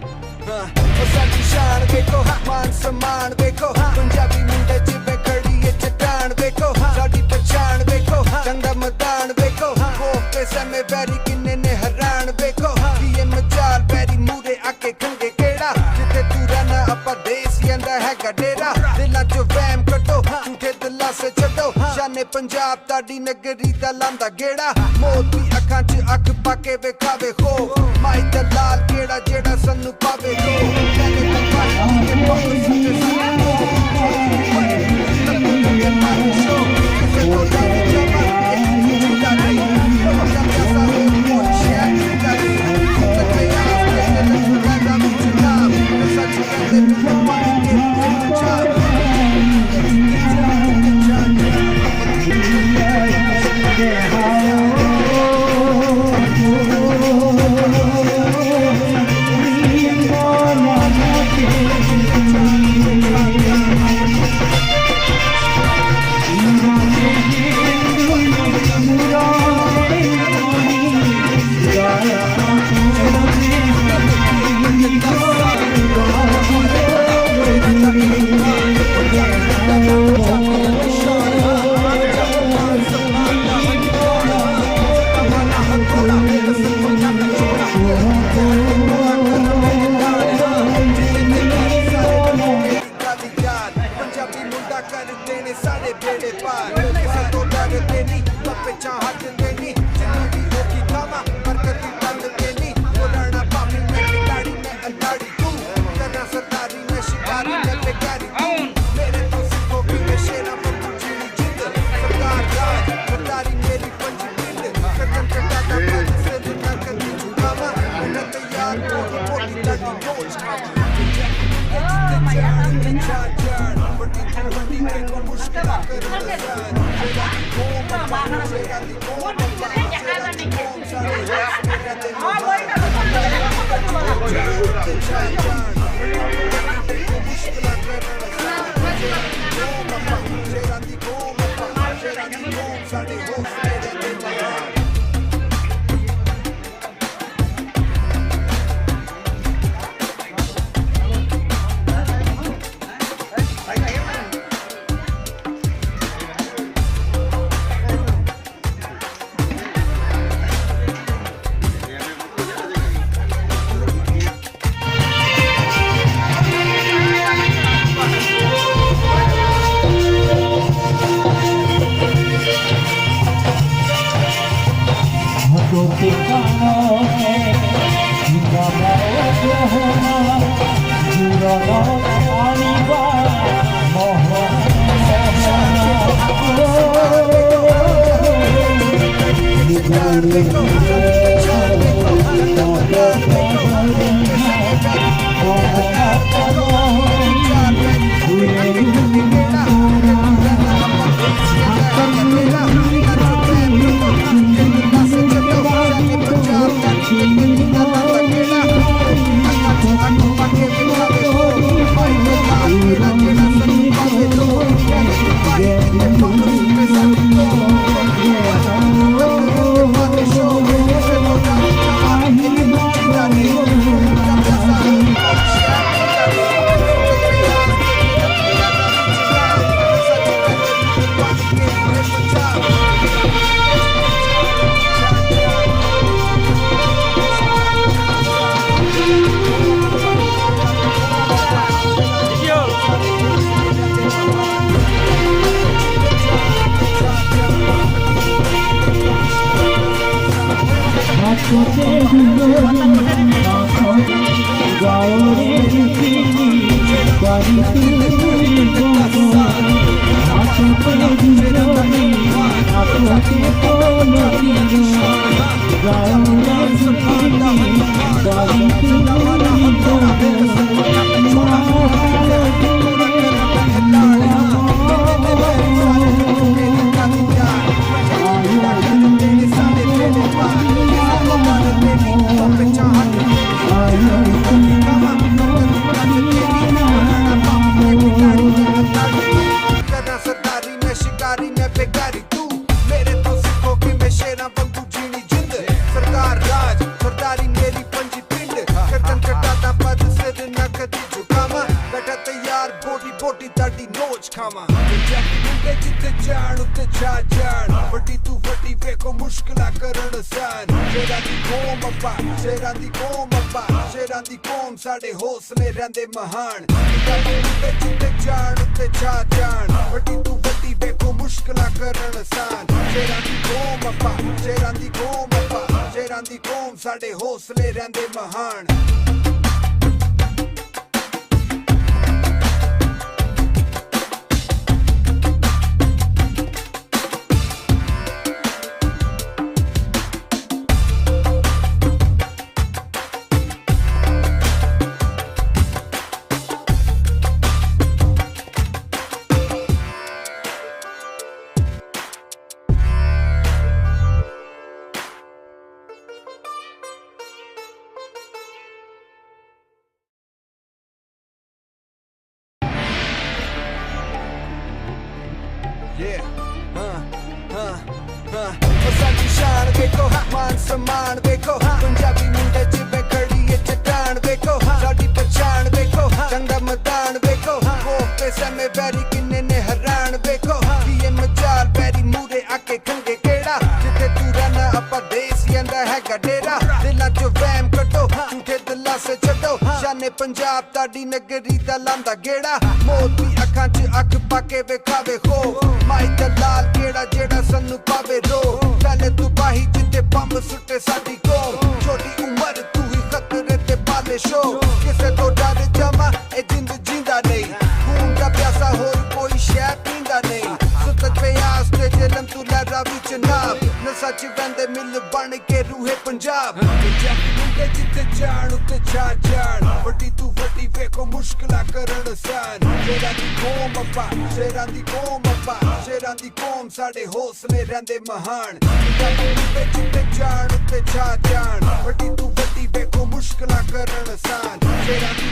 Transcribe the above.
साडी शान देखो मान सम्मान देखो पंजाबी मुंडे जिवें खड़ी है चट्टान देखो साडी पहचान देखो चंगा मैदान देखो के समय बैरी किन्ने ने हैरान देखो ये मजाल बैरी मूरे आके खंगे केड़ा जिथे तू रहना अपा देश यंदा है डेरा दिलां चो वहम कटो झूठे दिलां से छड्डो शाने पंजाब ताडी नगरी दा लांदा गेड़ा मोती अखां च अख पाके वेखावे खो माई दा लाल केड़ा जेड़ा सानू पावे खो मैंने पंजाबी के पास सके सरदार राज सरदारी मेरी पंजी पिंड ਮੁਸ਼ਕਲਾਂ ਕਰਨ ਆਸਾਨ ਸ਼ੇਰਾਂ ਦੀ ਕੌਮ ਆਪਾਂ ਸ਼ੇਰਾਂ ਦੀ ਕੌਮ ਆਪਾਂ ਸ਼ੇਰਾਂ ਦੀ ਕੌਮ ਸਾਡੇ ਹੌਸਲੇ ਰਹਿੰਦੇ ਮਹਾਨ ਜਿੱਤੇ ਜਾਣ ਉੱਤੇ ਛਾ ਜਾਣ ਵੱਡੀ ਤੂੰ ਵੱਡੀ ਵੇਖੋ ਮੁਸ਼ਕਲਾਂ ਕਰਨ ਆਸਾਨ ਸ਼ੇਰਾਂ ਦੀ ਕੌਮ ਆਪਾਂ ਸ਼ੇਰਾਂ ਦੀ ਕੌਮ ਆਪਾਂ ਸ਼ੇਰਾਂ ਦੀ ਕੌਮ ਸਾਡੇ ਹੌਸਲੇ ਰਹਿੰਦੇ ਮਹਾਨ ਸਾਡੀ ਸ਼ਾਨ ਵੇਖੋ ਮਾਨ ਸਨਮਾਨ ਵੇਖੋ ਪੰਜਾਬੀ ਮੁੰਡੇ ਜਿਵੇਂ ਖੜੀ ਏ ਚਟਾਨ ਵੇਖੋ ਸਾਡੀ ਪਛਾਣ ਵੇਖੋ ਚੰਗਾ ਮੈਦਾਨ ਵੇਖੋ ਕੋਹ ਤੇ ਸਮੇਂ ਬੈਰੀ ਕਿੰਨੇ ਨੇ ਹੈਰਾਨ ਵੇਖੋ ਇਹ ਮਚਾਲ ਬੈਰੀ ਮੂਰੇ ਆਕੇ ਖੰਗੇ ਕਿਹੜਾ ਜਿੱਥੇ ਤੂੰ ਰਹਿਣਾ ਆਪਾਂ ਦੇਸ ਜਾਂਦਾ ਹੈਗਾ ਡੇਰਾ ਦਿਲਾਂ ਚੋਂ ਵਹਿਮ ਕੱਢੋ ਝੂਠੇ ਦਿਲਾਂ ਸੇ ਛੱਡੋ ਸ਼ਾਨੇ ਪੰਜਾਬ ਤੁਹਾਡੀ ਨਗਰੀ ਦਾ ਲਾਂਦਾ ਗੇੜਾ ਮੋਤੀ ਅੱਖਾਂ 'ਚ ਅੱਖ ਪਾ ਕੇ ਵੇਖਾਵੇ ਖੋ ਮਾਈ ਦਾ ਲਾਲ ਕਿਹੜਾ ਜਿਹੜਾ ਸਾਨੂੰ ਪਾਵੇ ਰੋ ਪਹਿਲੇ ਤੂੰ ਬਾਹੀ ਜਿੱਤੇ ਬੰਬ ਸੁੱਟੇ ਸਾਡੀ ਕੌਮ ਛੋਟੀ ਉਮਰ ਤੂੰ ਹੀ ਖਤਰੇ ਤੇ ਪਾਲੇ ਸ਼ੋ ਕਿਸੇ ਤੋਂ ਡਰ ਜਾਵਾਂ ਇਹ ਜਿੰਦ ਜਿੰਦਾ ਨਹੀਂ ਖੂਨ ਦਾ ਪਿਆਸਾ ਹੋਰ ਕੋਈ ਸ਼ੈ ਪੀਂਦਾ ਨਹੀਂ ਸੁੱਤਕ ਪਿਆਸ ਤੇ ਜਲਮ ਤੂੰ ਲਹਿਰਾ ਵਿੱਚ ਨਾਮ ਨਸ਼ਾ ਚ ਵੰਦੇ ਮਿਲ ਬਣ ਕੇ ਰੂਹੇ ਪੰਜਾਬ ਪੰਜਾਬੀ ਮੁੰਡੇ ਜਿੱਤੇ ਜਾਣ ਉੱਤੇ ਛਾ ਜਾਣ ਵੱਡੀ ਤੂੰ ਵੱਡੀ ਵੇਖੋ ਮੁਸ਼ਕਲਾਂ ਕਰਨ ਆਸਾਨ ਸ਼ੇਰਾਂ ਦੀ ਕੌਮ ਆਪਾਂ ਸ਼ੇਰਾਂ ਦੀ ਕੌਮ ਆਪਾਂ ਸ਼ੇਰਾਂ ਦੀ ਕੌਮ ਸਾਡੇ ਹੌਸਲੇ ਰਹਿੰਦੇ ਮਹਾਨ ਪੰਜਾਬੀ ਮੁੰਡੇ ਜਿੱਤੇ ਜਾਣ ਉੱਤੇ ਛਾ ਜਾਣ ਵੱਡੀ ਤੂੰ ਵੱਡੀ ਵੇਖੋ ਮੁਸ਼ਕਲਾਂ ਕਰਨ ਆਸਾਨ ਸ਼ੇਰਾਂ ਦੀ